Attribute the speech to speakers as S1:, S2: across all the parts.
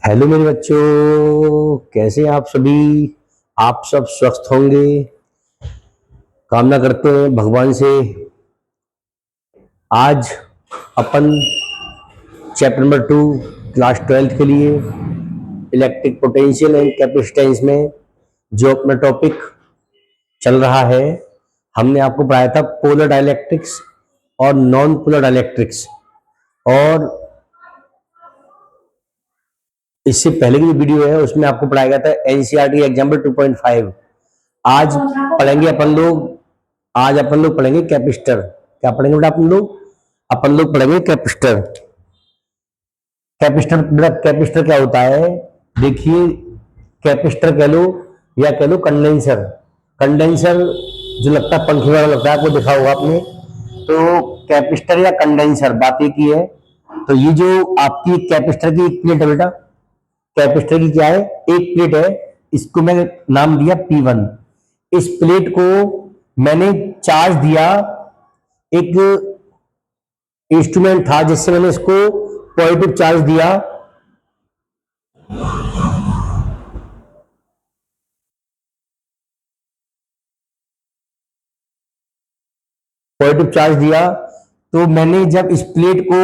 S1: Hello मेरे बच्चों, कैसे हैं आप सभी। आप सब स्वस्थ होंगे, कामना करते हैं भगवान से। आज अपन चैप्टर नंबर 2 क्लास 12th के लिए इलेक्ट्रिक पोटेंशियल एंड कैपेसिटेंस में जो अपना टॉपिक चल रहा है, हमने आपको पढ़ाया था पोलर डाइलेक्ट्रिक्स और नॉन पोलर डाइलेक्ट्रिक्स। और इससे पहले की जो वीडियो है उसमें आपको पढ़ाया गया था एनसीईआरटी एग्जाम्पल 2.5। आज पढ़ेंगे अपन लोग पढ़ेंगे कैपेसिटर। क्या पढ़ेंगे बेटा अपन लोग पढ़ेंगे कैपेसिटर। कैपेसिटर क्या होता है, देखिए। कैपेसिटर कह लो या कह लो कंडेंसर। कंडेंसर जो लगता है पंखे वाला लगता है, आपको देखा होगा आपने। तो कैपेसिटर या कंडेंसर बात एक ही है। तो ये जो आपकी कैपेसिटर की एक प्लेट है बेटा, कैपेसिटर की क्या है, एक प्लेट है। इसको मैंने नाम दिया P1। इस प्लेट को मैंने चार्ज दिया, एक इंस्ट्रूमेंट था जिससे मैंने इसको पॉजिटिव चार्ज दिया। पॉजिटिव चार्ज दिया तो मैंने जब इस प्लेट को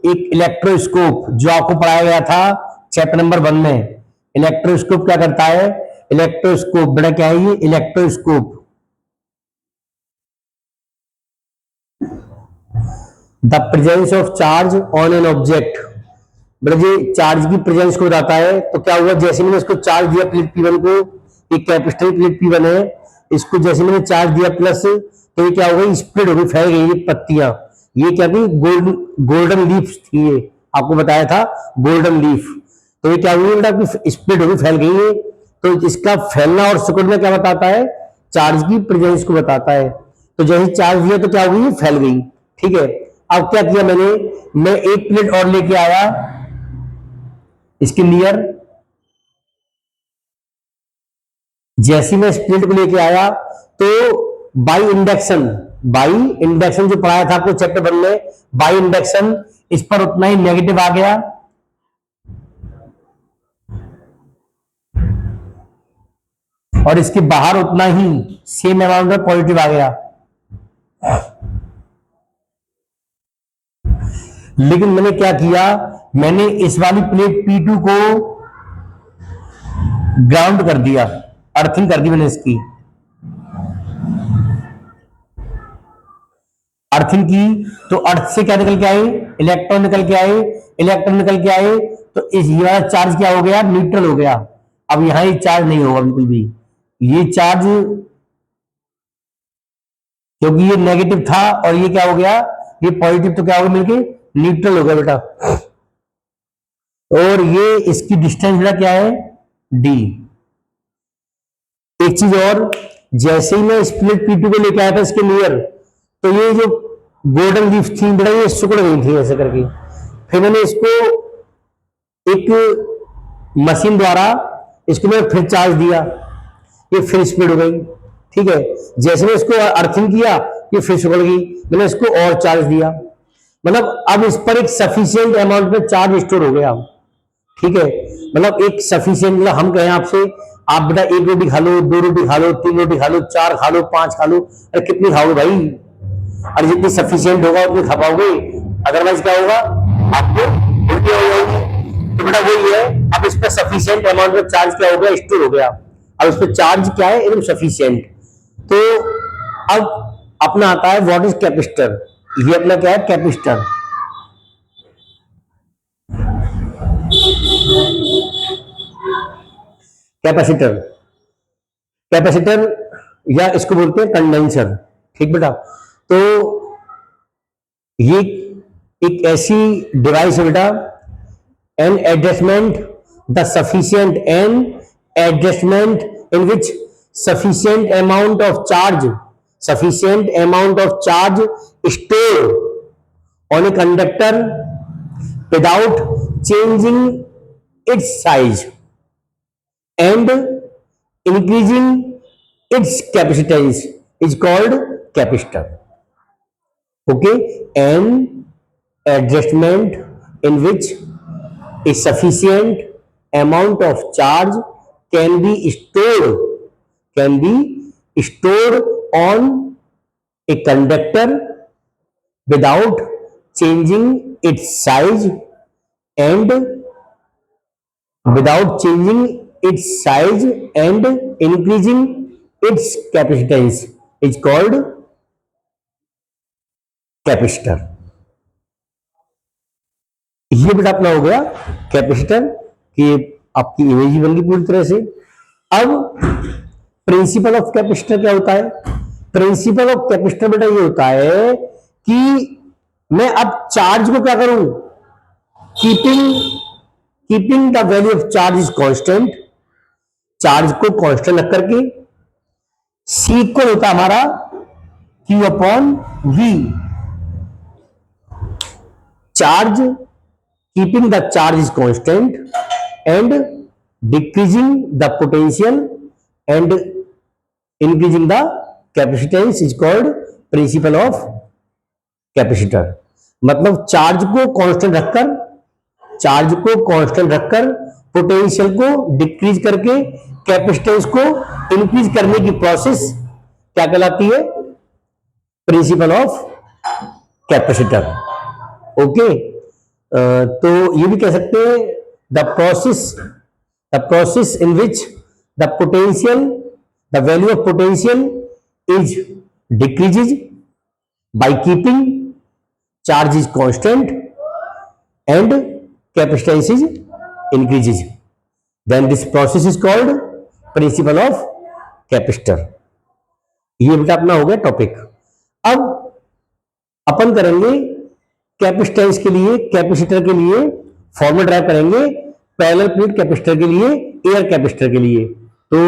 S1: एक इलेक्ट्रोस्कोप, जो आपको पढ़ाया गया था चैप्टर नंबर 1 में, इलेक्ट्रोस्कोप क्या करता है। इलेक्ट्रोस्कोप बेटा क्या है, ये electroscope. The presence of charge on an object. बेटा ये चार्ज की प्रेजेंस को बताता है। तो क्या हुआ, जैसे मैंने इसको चार्ज दिया प्लेट P1 को, एक कैपेसिटर प्लेट P1 है, इसको जैसे मैंने चार्ज दिया प्लस, तो ये क्या हो गई, स्प्रेड हो गई, फैल गई ये पत्तियां। ये क्या थी, गोल्डन लीफ थी, ये आपको बताया था गोल्डन लीफ। तो ये क्या हुई बेटा, स्प्रेड हो गई, फैल गई है। तो इसका फैलना और सिकुड़ना क्या बताता है, चार्ज की प्रेजेंस को बताता है। तो जैसे चार्ज दिया तो क्या हो गई, फैल गई। ठीक है, अब क्या किया मैं एक प्लेट और लेके आया इसके नियर। जैसे मैं इस प्लेट को लेके आया तो बाई इंडक्शन जो पढ़ाया था आपको चैप्टर 1 में, बाई इंडक्शन इस पर उतना ही नेगेटिव आ गया, और इसके बाहर उतना ही सेम अमाउंट में पॉजिटिव आ गया। लेकिन मैंने क्या किया, मैंने इस वाली प्लेट P2 को ग्राउंड कर दिया, अर्थिंग कर दी मैंने इसकी। अर्थिंग की तो अर्थ से क्या निकल के आए, इलेक्ट्रॉन निकल के आए। इलेक्ट्रॉन निकल के आए तो इस ये वाला चार्ज क्या हो गया, न्यूट्रल हो गया। अब यहां ये चार्ज नहीं होगा बिल्कुल भी, ये चार्ज, क्योंकि ये नेगेटिव था और ये क्या हो गया, ये पॉजिटिव, तो क्या होगा मिलके न्यूट्रल हो गया बेटा। और ये इसकी डिस्टेंस बेटा क्या है, D। एक चीज और, जैसे ही मैं स्प्लिट P2 को लेके आया था इसके नियर, तो ये जो गोल्डन लीफ थी बेटा ये सिकुड़ गई थी ऐसे करके। फिर मैंने इसको एक मशीन द्वारा इसको मैं फिर चार्ज दिया, ये फिर स्प्लिट हो गई। ठीक है, जैसे मैं इसको अर्थिंग किया ये फिर सिकुड़ गई, मैंने इसको और चार्ज दिया, मतलब अब इस पर एक सफिशियंट अमाउंट में चार्ज स्टोर हो गया। ठीक है, मतलब एक सफिशियंट, मतलब हम कहें आपसे, आप बेटा एक रोटी खा लो, 2 रोटी खा लो, 3 रोटी खा लो, 4 खा लो, 5 खा लो, अरे कितनी खाओगे भाई, और जितनी सफिशियंट होगा उतनी खा पाओगे, अदरवाइज क्या होगा, आपको उल्टी हो जाएगी। तो बेटा वही है, अब इस पर सफिशियंट अमाउंट में चार्ज क्या हो गया, स्टोर हो गया। अब इस पर चार्ज क्या है, एकदम सफिशियंट। तो अब अपना आता है व्हाट इज कैपेसिटर। ये अपना क्या है, कैपेसिटर। कैपेसिटर कैपेसिटर या इसको बोलते हैं कंडेंसर। ठीक बेटा, तो ये एक ऐसी डिवाइस है बेटा, an adjustment the sufficient an adjustment in which sufficient amount of charge stored on a conductor without changing its size and increasing its capacitance is called capacitor. Okay, an adjustment in which a sufficient amount of charge can be stored on a conductor without changing its size and increasing its capacitance is called capacitor. ये बेटा अपना हो गया capacitor की आपकी image बन गई पूरी तरह से। अब प्रिंसिपल ऑफ कैपेसिटर क्या होता है? प्रिंसिपल ऑफ कैपेसिटर बेटा ये होता है कि मैं अब चार्ज को क्या करूं, keeping the value of charge is constant, charge को कांस्टेंट रख करके सी इक्वल होता है हमारा Q upon V, charge keeping the charge is constant and decreasing the potential and increasing the capacitance is called principle of capacitor। मतलब charge को constant रखकर potential को डिक्रीज करके कैपेसिटेंस को इंक्रीज करने की प्रोसेस क्या कहलाती है? Principal of capacitor. ओके, तो ये भी कह सकते हैं the process in which the value of potential is decreases by keeping charge is constant and capacitance is increases, then this process is called principle of capacitor. ये बेटा अपना हो गया टॉपिक। अब अपन करेंगे कैपेसिटेंस के लिए, कैपेसिटर के लिए फॉर्मूला ड्राइव करेंगे पैरेलल प्लेट कैपेसिटर के लिए, एयर कैपेसिटर के लिए। तो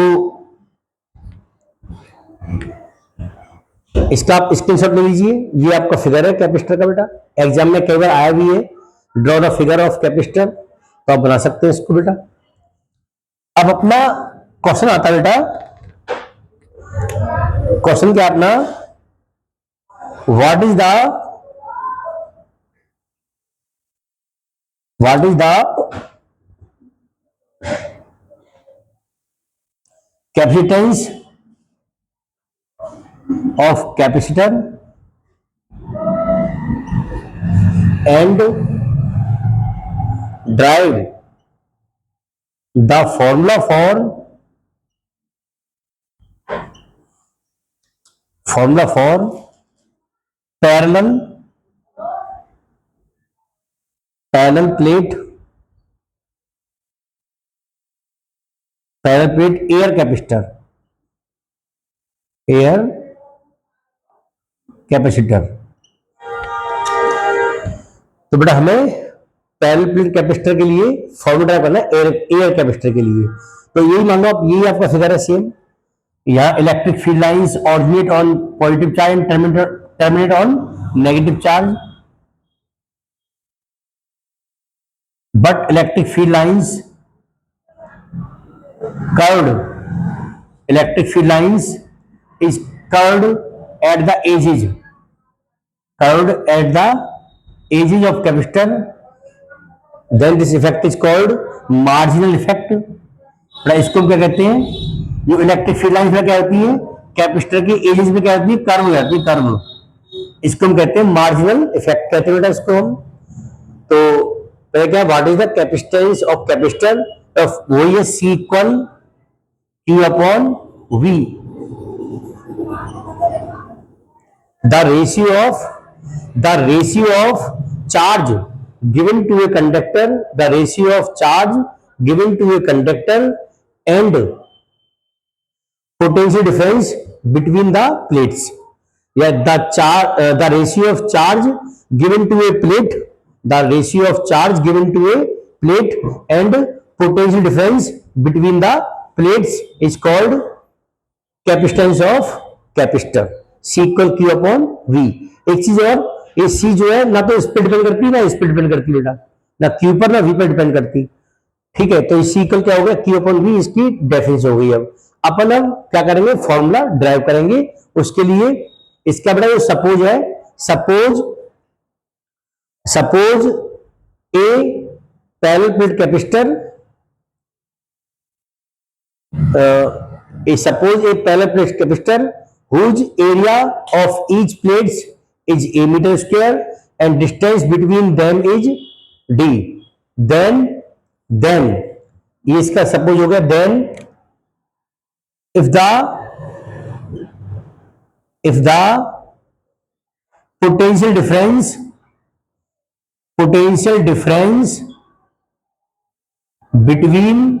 S1: इसका आप स्क्रीनशॉट ले लीजिए, ये आपका फिगर है कैपेसिटर का बेटा, एग्जाम में कई बार आया भी है, draw the figure of capacitor, तो आप बना सकते हैं इसको बेटा। अब अपना क्वेश्चन आता है बेटा, क्वेश्चन क्या अपना, what is the capacitance of capacitor and derive the formula for parallel plate air capacitor. तो बेटा हमें पैरेलल प्लेट कैपेसिटर के लिए फॉर्मूला करना है एयर कैपेसिटर के लिए। तो यही मान लो आप, यही आपका फिगर है सेम, यहाँ electric field lines originate on positive charge and terminate on negative charge, but electric field lines is curved at the edges of capacitor, then this effect is called marginal effect। इसको क्या कहते हैं, जो electric field line में क्या होती है, capacitor की एजेस में क्या होती है, कर्व हो जाती है, कर्व, इसको हम कहते हैं मार्जिनल इफेक्ट कहते हैं बेटा इसको हम। तो क्या, what is the capacitance of capacitor, वही है C equal Q upon V, the ratio of charge given to a conductor, the ratio of charge given to a conductor and potential difference between the plates, the ratio of charge given to a plate, and potential difference between the plates is called capacitance of capacitor, C equal Q upon V। एक चीज और, ये C जो है ना तो इस पर डिपेंड करती है ना इस पर डिपेंड करती है बेटा, ना Q पर ना V पर डिपेंड करती, ठीक है। तो C इक्वल क्या हो गया, Q upon V, इसकी डेफिनेशन हो गई। अब अपन अब क्या करेंगे, फॉर्मूला ड्राइव करेंगे। उसके लिए इसका बेटा जो सपोज है, suppose a parallel plate capacitor suppose a parallel plate capacitor whose area of each plates is a meter square and distance between them is d. then ये इसका सपोज हो गया. then if the potential difference between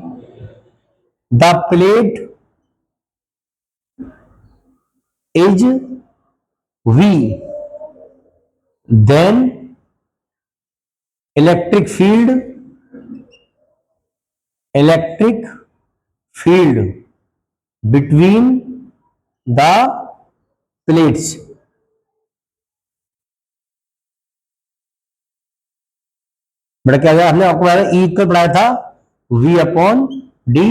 S1: the plate is V, then electric field between the plates बेटा क्या जाएगा, हमने आपको बताया ई इक्वल पढ़ाया था V अपॉन डी.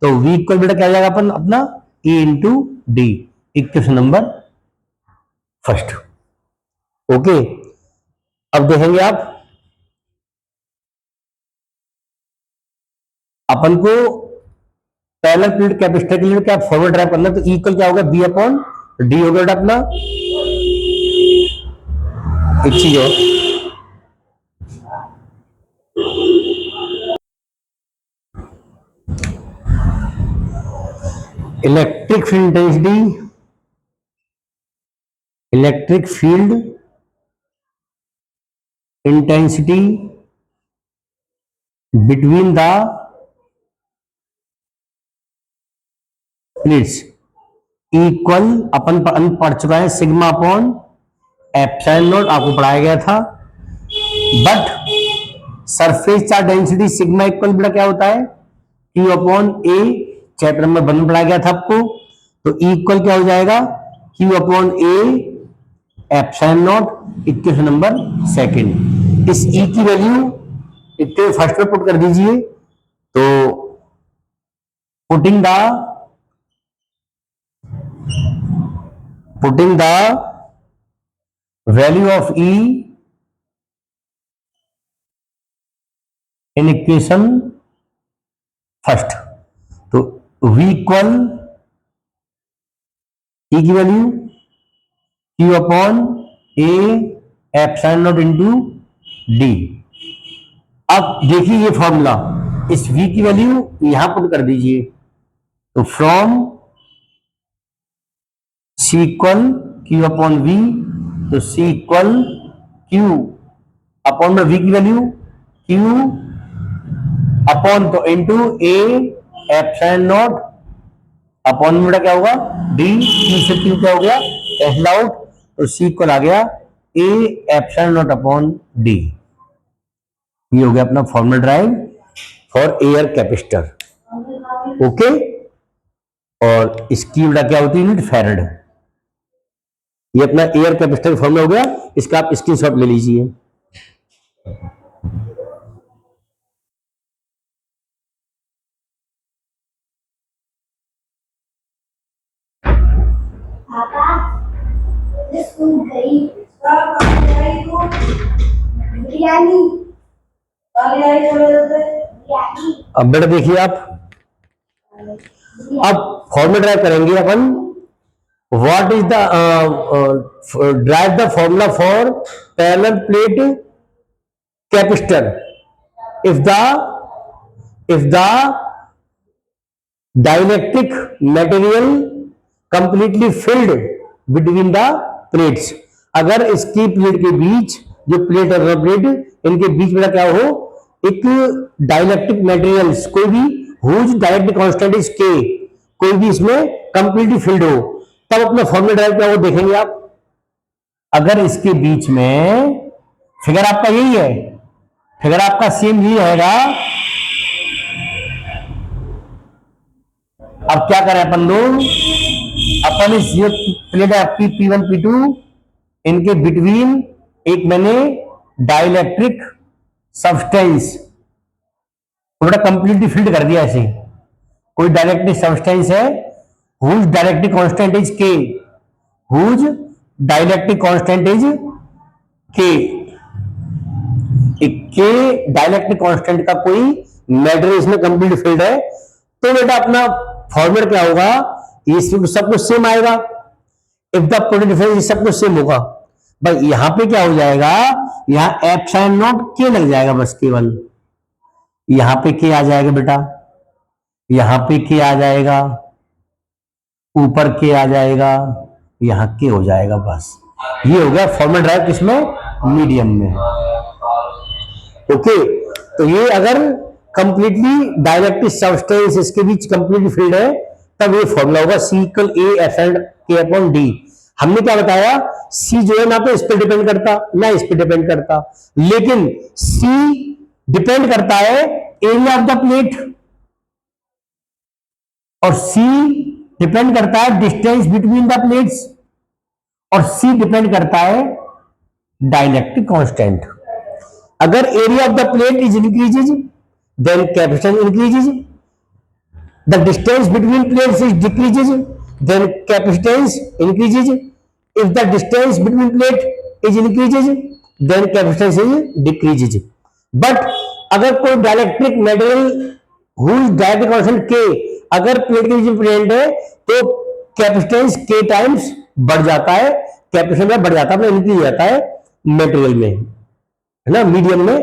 S1: तो V इक्वल बेटा क्या जाएगा अपन अपना E into D. Equation number first. Okay, अब देखेंगे आप अपन को पैरेलल प्लेट कैपेसिटर के लिए क्या फॉरवर्ड ड्राइव करना. तो इक्वल क्या होगा, बी अपॉन डी होगा बेटा अपना. एक चीज हो, electric field intensity between the plates equal अपन पढ़ चुका है सिग्मा अपॉन एप्सिलॉन नॉट, आपको पढ़ाया गया था. But surface charge density sigma equal बेटा क्या होता है, Q अपॉन ए. चैप्टर नंबर 1 में पढ़ाया गया था आपको. तो इक्वल क्या हो जाएगा, Q upon A epsilon not. Equation number second. इस E की वैल्यू इक्वेशन फर्स्ट में पुट कर दीजिए. तो putting the value of E in equation first. तो V इक्वल E की value Q upon A epsilon not into D. अब देखिए ये फॉर्मूला, इस V की वैल्यू यहां पुट कर दीजिए. तो from C equal Q upon V. तो C इक्वल Q अपॉन में V की वैल्यू Q अपॉन तो into A epsilon not upon में क्या होगा डी. Q से Q क्या हो गया, कैंसिल आउट. तो C इक्वल आ गया A epsilon not upon D. ये हो गया अपना formal drive for air capacitor. Okay, और इसकी बेटा क्या होती है, यूनिट फैराड. ये अपना एयर कैपेसिटर फॉर्मूला हो गया. इसका आप स्क्रीनशॉट ले लीजिए. अब बेटा देखिए आप, अब फॉर्मूला ड्राइव करेंगे अपन. What is the derive the formula for parallel plate capacitor if the dielectric material completely filled between the plates. अगर इसकी प्लेट के बीच, जो प्लेट और प्लेट इनके बीच में क्या हो, एक डाइलेक्ट्रिक मटेरियल्स कोई भी हुज डाइलेक्ट्रिक कांस्टेंट इज के, कोई भी इसमें कंप्लीटली फिल्ड हो, तब अपना फॉर्मूला ड्राइव क्या हो देखेंगे आप. अगर इसके बीच में फिगर आपका यही है, फिगर आपका सेम यही रहेगा. अब क्या करें अपन लोग, अपन इस ये प्लेट है आपकी P1 P2, इनके बिटवीन एक मैंने डाइलेक्ट्रिक सब्सटेंस थोड़ा कंप्लीटली फिल्ड कर दिया. ऐसे कोई डाइलेक्ट्रिक सब्सटेंस है हुज डाइलेक्ट्रिक कांस्टेंट इज के, हुज डाइलेक्ट्रिक कांस्टेंट इज के. के डाइलेक्ट्रिक कांस्टेंट का कोई मैटर इसमें कंप्लीट फिल्ड है. तो बेटा अपना फॉर्मेट क्या होगा, ये सब कुछ सेम आएगा। इफ द प्रोडक्ट डिफरेंस सब कुछ सेम होगा भाई, यहां पे क्या हो जाएगा, यहां एप्सिलॉन नॉट के लग जाएगा बस केवल, यहां पे के आ जाएगा बेटा, यहां पे के आ जाएगा, ऊपर के आ जाएगा, यहां के हो जाएगा बस। ये हो गया फॉर्मल ड्राइव किसमें, मीडियम में। ओके, तो ये अगर कंप्लीटली डाइलेक्ट्रिक सब्सटेंस इसके बीच कंप्लीटली फील्ड है तब ये फॉर्मूला होगा सी इक्वल ए एफ एंड के अपॉन डी। हमने क्या बताया, सी जो है ना तो इस पर डिपेंड करता ना इस पर डिपेंड करता, लेकिन सी डिपेंड करता है एरिया ऑफ द प्लेट और सी डिपेंड करता है डिस्टेंस बिटवीन द प्लेट्स और सी डिपेंड करता है डाइलेक्ट्रिक कांस्टेंट। अगर area of the plate is increases then capacitance increases, the distance between plates is decreases then capacitance increases, if the distance between plate is increases then capacitance is decreases. But अगर कोई dielectric material whose dielectric constant K अगर plate के बीच present है तो capacitance के times बढ़ जाता है, कैपेसिटेंस में बढ़ जाता है, अपना इंक्रीज हो जाता है मटेरियल में, है ना। मीडियम में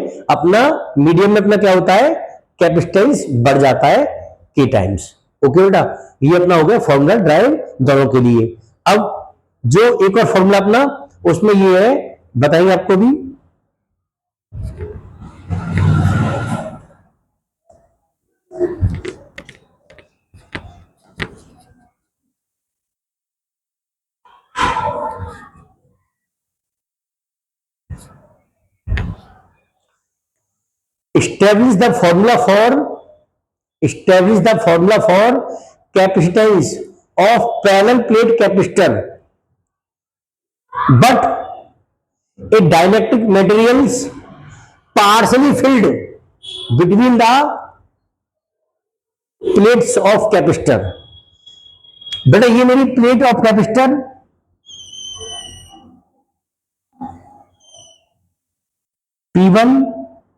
S1: अपना क्या होता है, कैपेसिटेंस बढ़ जाता है के टाइम्स। ओके बेटा, ये अपना हो गया फॉर्मूला ड्राइव दोनों के लिए। अब जो एक और फॉर्मूला अपना उसमें ये है, बताएंगे आपको भी। establish the formula for capacitance of parallel plate capacitor, but a dielectric materials partially filled between the plates of capacitor। बेटा ये मेरी plate of capacitor, P1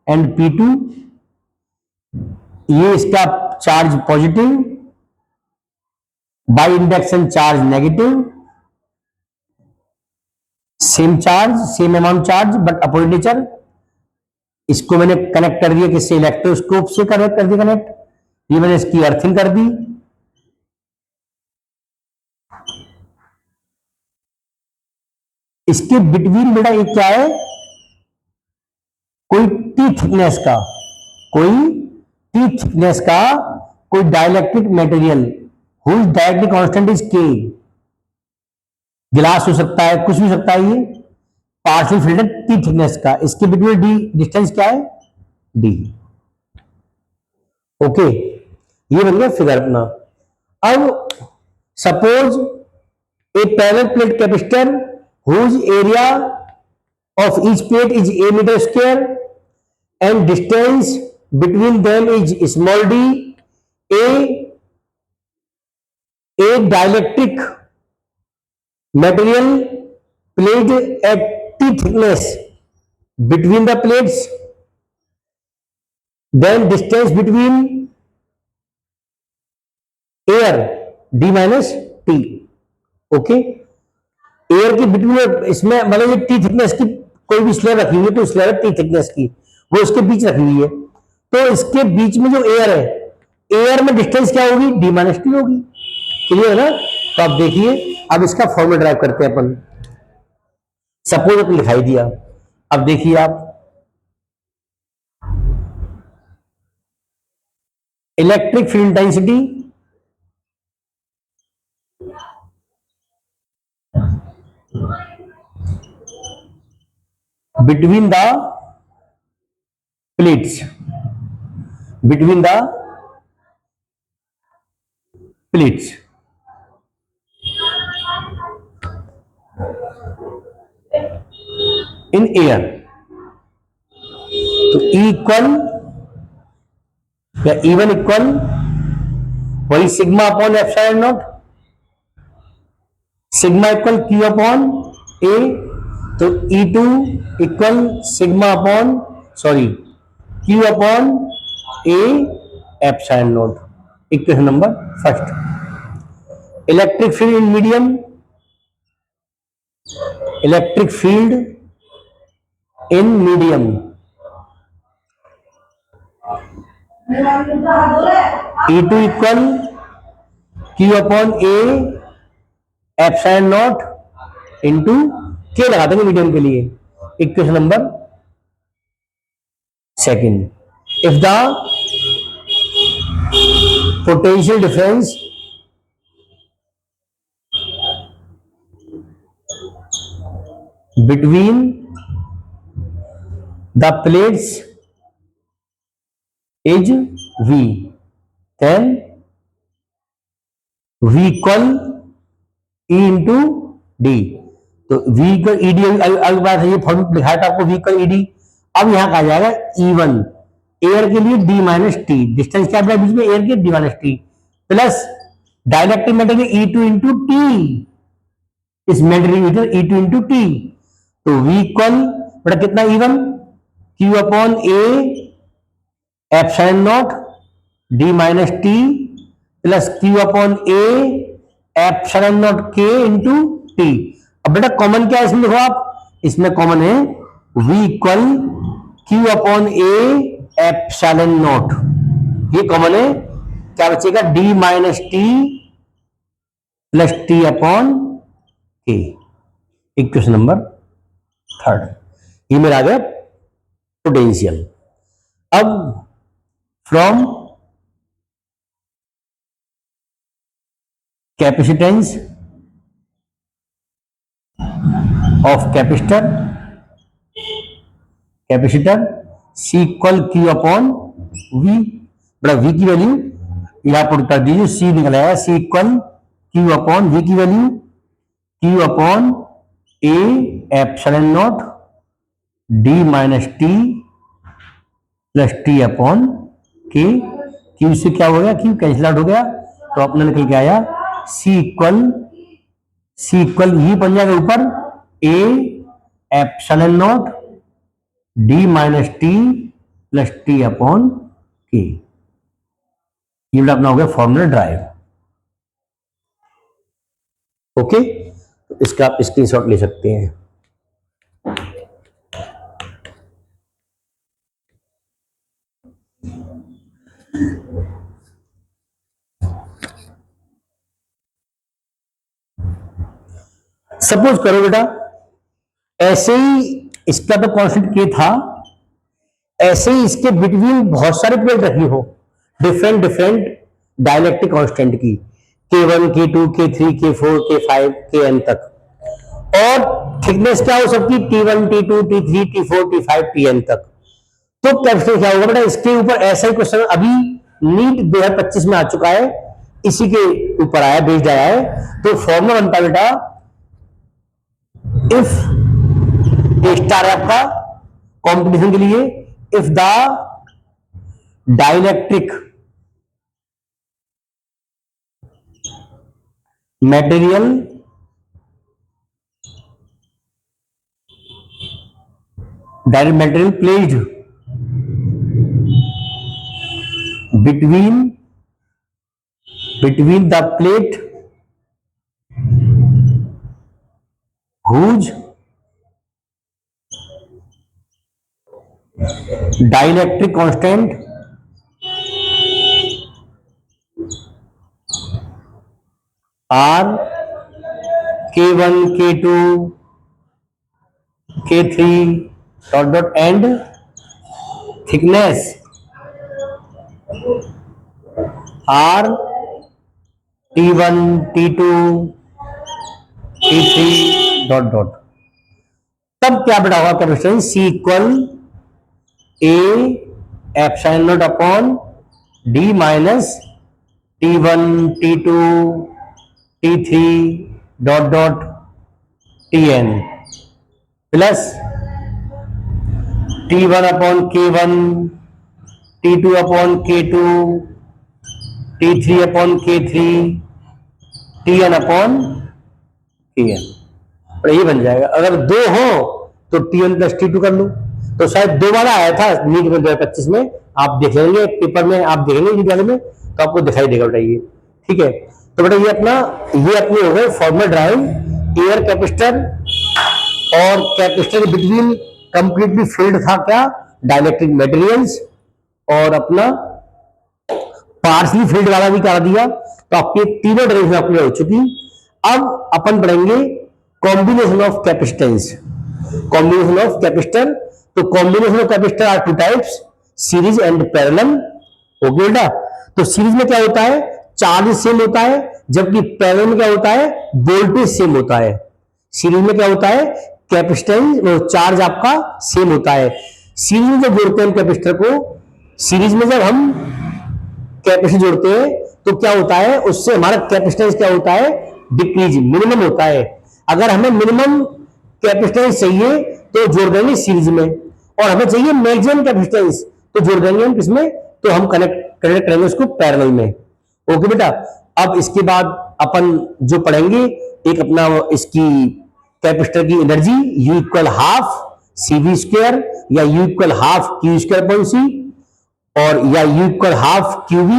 S1: and P2, ये इसका charge positive, by induction charge negative, same charge same amount charge but opposite nature. इसको मैंने connect कर दिया किससे, इलेक्ट्रोस्कोप से कनेक्ट कर दिया कनेक्ट, ये मैंने इसकी अर्थिंग कर दी। इसके बिटवीन बेटा ये क्या है, कोई टी थिकनेस का कोई dielectric material whose dielectric constant is K, glass हो सकता है, कुछ भी हो सकता है, ये पार्शियल फिल्टर टी थिकनेस का, इसके बिटवीन डी डिस्टेंस क्या है, डी। ओके, ये बन गया फिगर अपना। अब suppose a parallel plate capacitor whose area of each plate is a meter square and distance between them is small d, a dielectric material placed at T thickness between the plates, then distance between air d minus t। Okay, air की between, इसमें मतलब ये T thickness की कोई भी slab रखी हुई है, तो स्लैब टी थिकनेस की वो इसके बीच रखी हुई है, तो इसके बीच में जो एयर है, एयर में डिस्टेंस क्या होगी, डी माइनस टी होगी। क्लियर है ना। तो आप देखिए, अब इसका फॉर्मूला ड्राइव करते हैं अपन। सपोज अपन लिखाई दिया, अब देखिए आप, electric field intensity between the plates in air, तो E इक्वल या E1 इक्वल वही sigma upon epsilon not, sigma equal Q upon A, तो E2 equal sigma upon Q upon A epsilon not. Equation number first. Electric field in medium, electric field in medium E2 equal Q upon A epsilon not into के लगा देंगे medium के लिए। Equation number second, if the potential difference between the plates is V, then V equal E into D। तो V equal E D अलग बात है, ये फॉर्मूला लिखा था आपको V इक्वल ई डी। अब यहां कहा जाएगा E1 एयर के लिए D माइनस टी, डिस्टेंस क्या बीच में एयर के D minus T, plus dielectric material E2 into T, इस मेटेरियल E2 इंटू टी। तो V इक्वल बड़ा कितना E1 Q upon A epsilon not D minus T plus Q upon A epsilon not K into T. अब बेटा common क्या है इसमें, देखो आप, इसमें कॉमन है V equal Q upon A epsilon not, ये कॉमन है। क्या बचेगा D minus T plus T upon के। इक्वेशन नंबर थर्ड, ये मेरा आ गया पोटेंशियल। अब from capacitance of capacitor, capacitor C equal Q upon V, बड़ा V की वैल्यू यहां पुट कर दीजिए, C निकल आएगा C equal Q upon V की value Q upon A epsilon not D minus T plus T upon के। Q से क्या हो गया, Q कैंसिल आउट हो गया, तो अपना निकल के आया C इक्वल ये बन जाएगा ऊपर A epsilon not D minus T plus T upon के। ये अपना हो गया फॉर्मूला ड्राइव। ओके, तो इसका आप स्क्रीनशॉट ले सकते हैं। सपोज करो बेटा ऐसे ही इसका तो कांस्टेंट के था, ऐसे ही इसके बिटवीन बहुत सारे प्लेट रखी हो डिफरेंट डिफरेंट डाइलेक्ट्रिक कांस्टेंट की, K1 K2 K3 K4 K5 Kn तक, और थिकनेस क्या हो सकती है T1 T2 T3 T4 T5 Tn तक। तो कैपेसिटेंस क्या होगा बेटा, इसके ऊपर ऐसा ही क्वेश्चन अभी नीट 2025 में आ चुका है, इसी के ऊपर आया, बेस्ड आया है। तो फॉर्मूला बनता है बेटा, इफ ए स्टार आपका कॉम्पिटिशन के लिए, if the dielectric material direct material placed between the plate whose dielectric constant are K1 K2 K3 and thickness are T1 T2 T3 तब क्या बेटा होगा capacitance C equal A epsilon not upon D minus T1 T2 T3 Tn plus T1 upon K1 T2 upon K2 T3 upon K3 Tn upon Kn। और ये बन जाएगा, अगर दो हो तो Tn प्लस T2 कर लो। तो शायद दो वाला आया था नीट में 2025 में, आप देख लेंगे पेपर में, आप देखेंगे नीट वाले में, तो आपको दिखाई देगा बेटा ये, ठीक है। तो बेटा ये अपने हो गए फॉर्मल ड्राइव, एयर कैपेसिटर, और कैपेसिटर बिटवीन कंप्लीटली फिल्ड था क्या, डाइलेक्ट्रिक मटेरियल्स, और अपना पार्शली फील्ड वाला भी कर दिया। तो आपके तीनों डेरिवेशन आपकी हो चुकी। अब अपन पढ़ेंगे combination of capacitance, combination of capacitor. तो combination of capacitor are two types, series and parallel. Okay बेटा, तो सीरीज में क्या होता है, चार्ज सेम होता है, जबकि पैरेलल में क्या होता है, वोल्टेज सेम होता है। सीरीज में क्या होता है, कैपेसिटेंस चार्ज आपका सेम होता है। सीरीज में जब जोड़ते हैं कैपेसिटर को, सीरीज में जब हम कैपेसिटर जोड़ते हैं तो क्या होता है, उससे हमारा कैपेसिटेंस क्या होता है, डिक्रीज, मिनिमम होता है। अगर हमें मिनिमम कैपेसिटेंस चाहिए तो जोड़ देंगे सीरीज में, और हमें चाहिए मैक्सिमम कैपेसिटेंस तो जोड़ देंगे हम किसमें, तो हम कनेक्ट करेंगे उसको पैरेलल में। ओके बेटा, अब इसके बाद अपन जो पढ़ेंगे एक अपना इसकी कैपेसिटर की energy U equal half CV square, या U equal half Q square upon C, और या U इक्वल हाफ QV,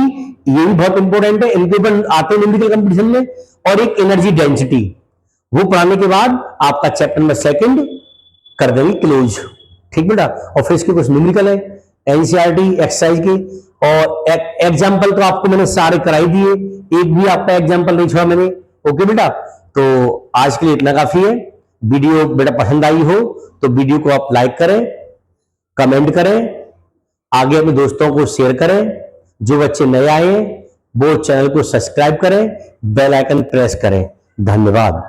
S1: ये भी बहुत इंपॉर्टेंट है, इनके ऊपर आते हैं न्यूमेरिकल कंपटीशन में। और एक एनर्जी डेंसिटी, वो पढ़ाने के बाद आपका चैप्टर नंबर 2 कर देंगे क्लोज, ठीक बेटा। और फिर इसके कुछ न्यूमेरिकल है एनसीईआरटी एक्सरसाइज की, और एग्जाम्पल तो आपको मैंने सारे कराई दिए, एक भी आपका एग्जाम्पल नहीं छोड़ा मैंने। ओके बेटा, तो आज के लिए इतना काफी है। वीडियो बेटा पसंद आई हो तो वीडियो को आप लाइक करें, कमेंट करें, आगे अपने दोस्तों को शेयर करें। जो बच्चे नए आए हैं वो चैनल को सब्सक्राइब करें, बेल आइकन प्रेस करें। धन्यवाद।